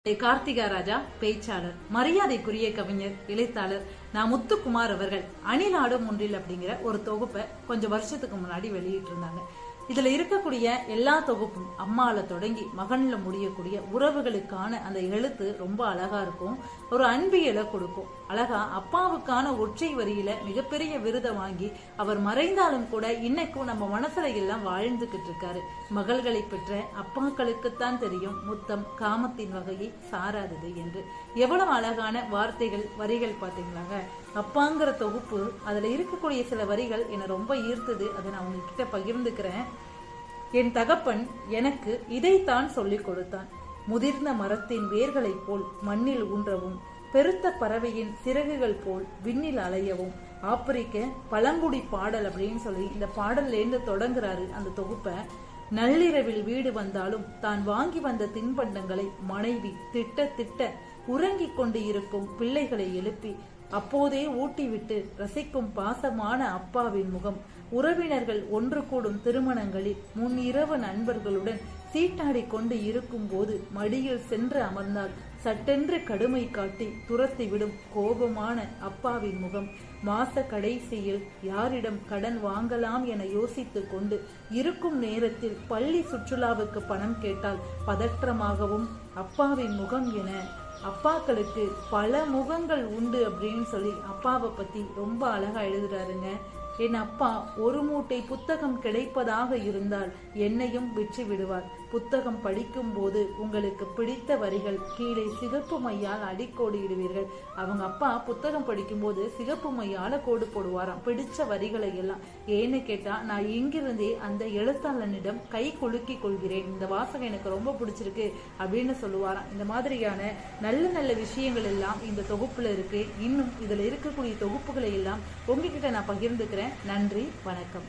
கார்த்திகா ராஜா பேச்சாளர், மரியாதைக்குரிய கவிஞர், எழுத்தாளர் முத்துக்குமார் அவர்கள் அணிலாடும் ஒன்றில் அப்படிங்கிற ஒரு தொகுப்பை கொஞ்சம் வருஷத்துக்கு முன்னாடி வெளியிட்டு இருந்தாங்க. இதுல இருக்கக்கூடிய எல்லா தொகுப்பும் அம்மால தொடங்கி மகன்ல முடியக்கூடிய உறவுகளுக்கான அந்த எழுத்து ரொம்ப அழகா இருக்கும். ஒரு அன்பியலை கொடுக்கும். அழகா அப்பாவுக்கான ஒற்றை வரியில மிகப்பெரிய விருதை வாங்கி அவர் மறைந்தாலும் கூட இன்னைக்கும் நம்ம மனசுல எல்லாம் வாழ்ந்துகிட்டு இருக்காரு. மகள்களை பெற்ற அப்பாக்களுக்குத்தான் தெரியும் முத்தம் காமத்தின் வகையை சாராதது என்று. எவ்வளவு அழகான வார்த்தைகள், வரிகள் பாத்தீங்களாங்க. அப்பாங்கிற தொகுப்பு, அதுல இருக்கக்கூடிய சில வரிகள் என்னை ரொம்ப ஈர்த்தது. அதை நான் உங்ககிட்ட பகிர்ந்துக்கிறேன். என் தகப்பன் எனக்கு இதைத்தான் சொல்லிக் கொடுத்தான். முதிர்ந்த மரத்தின் வேர்களைப் போல் மண்ணில் ஊன்றவும், பெருத்த பறவையின் சிறகுகள் போல் விண்ணில் அலையவும். ஆப்பிரிக்க பழங்குடி பாடல் அப்படின்னு சொல்லி இந்த பாடல்ல இருந்து தொடங்குறாரு அந்த தொகுப்பை. நள்ளிரவில் வீடு வந்தாலும் தான் வாங்கி வந்த தின்பண்டங்களை மனைவி திட்ட திட்ட உறங்கிக் கொண்டு இருக்கும் பிள்ளைகளை எழுப்பி அப்போதே ஊட்டிவிட்டு ரசிக்கும் பாசமான அப்பாவின் முகம். உறவினர்கள் ஒன்று கூடும் திருமணங்களில் முன்னிரவு நண்பர்களுடன் சீட்டாடி கொண்டு இருக்கும் போது மடியில் சென்று அமர்ந்தால் சட்டென்று கடுமை காட்டி துரத்தி விடும் கோபமான அப்பாவின் முகம். மாச கடைசியில் யாரிடம் கடன் வாங்கலாம் என யோசித்துக் கொண்டு இருக்கும் நேரத்தில் பள்ளி சுற்றுலாவுக்கு பணம் கேட்டால் பதற்றமாகவும் அப்பாவின் முகம் என அப்பாக்களுக்கு பல முகங்கள் உண்டு அப்படின்னு சொல்லி அப்பாவை பத்தி ரொம்ப அழகா எழுதுறாருங்க. என் அப்பா ஒரு மூட்டை புத்தகம் கிடைப்பதாக இருந்தால் என்னையும் விற்று விடுவார். புத்தகம் படிக்கும் போது உங்களுக்கு பிடித்த வரிகள் கீழே சிகப்பு மையால் அடிக்கோடு இடுவீர்கள். அவங்க அப்பா புத்தகம் படிக்கும் போது சிகப்பு மையால கோடு போடுவாராம் பிடிச்ச வரிகளை எல்லாம். ஏன்னு கேட்டா, நான் இங்கிருந்தே அந்த எழுத்தாளனிடம் கை குலுக்கி கொள்கிறேன், இந்த வாசகம் எனக்கு ரொம்ப பிடிச்சிருக்கு அப்படின்னு சொல்லுவாராம். இந்த மாதிரியான நல்ல நல்ல விஷயங்கள் எல்லாம் இந்த தொகுப்புல இருக்கு. இன்னும் இதுல இருக்கக்கூடிய தொகுப்புகளை எல்லாம் உங்ககிட்ட நான் பகிர்ந்துக்கிறேன். நன்றி, வணக்கம்.